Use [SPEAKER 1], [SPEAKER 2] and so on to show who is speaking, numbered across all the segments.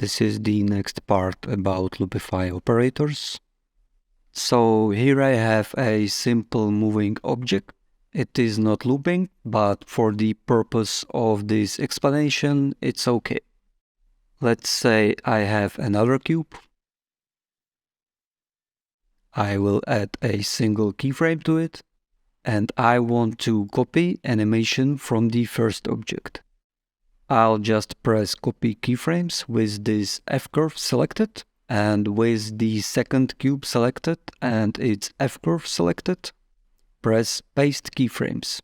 [SPEAKER 1] This is the next part about Loopify operators. So here I have a simple moving object. It is not looping, but for the purpose of this explanation, it's okay. Let's say I have another cube. I will add a single keyframe to it, and I want to copy animation from the first object. I'll just press copy keyframes with this F-curve selected, and with the second cube selected and its F-curve selected, press paste keyframes.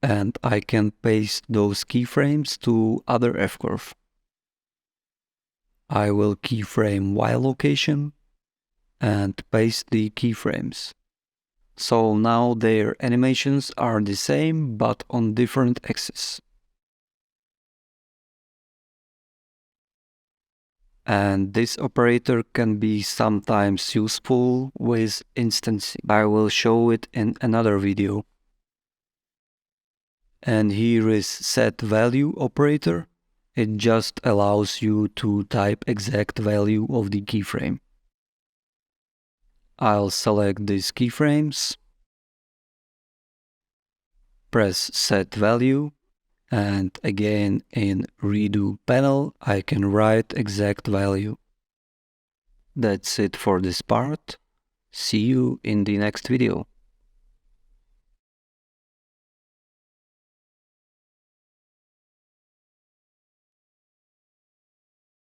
[SPEAKER 1] And I can paste those keyframes to other F-curve. I will keyframe Y location and paste the keyframes. So now their animations are the same, but on different axes. And this operator can be sometimes useful with instancing. I will show it in another video. And here is set value operator. It just allows you to type exact value of the keyframe. I'll select these keyframes, press set value, and again in redo panel I can write exact value. That's it for this part. See you in the next video.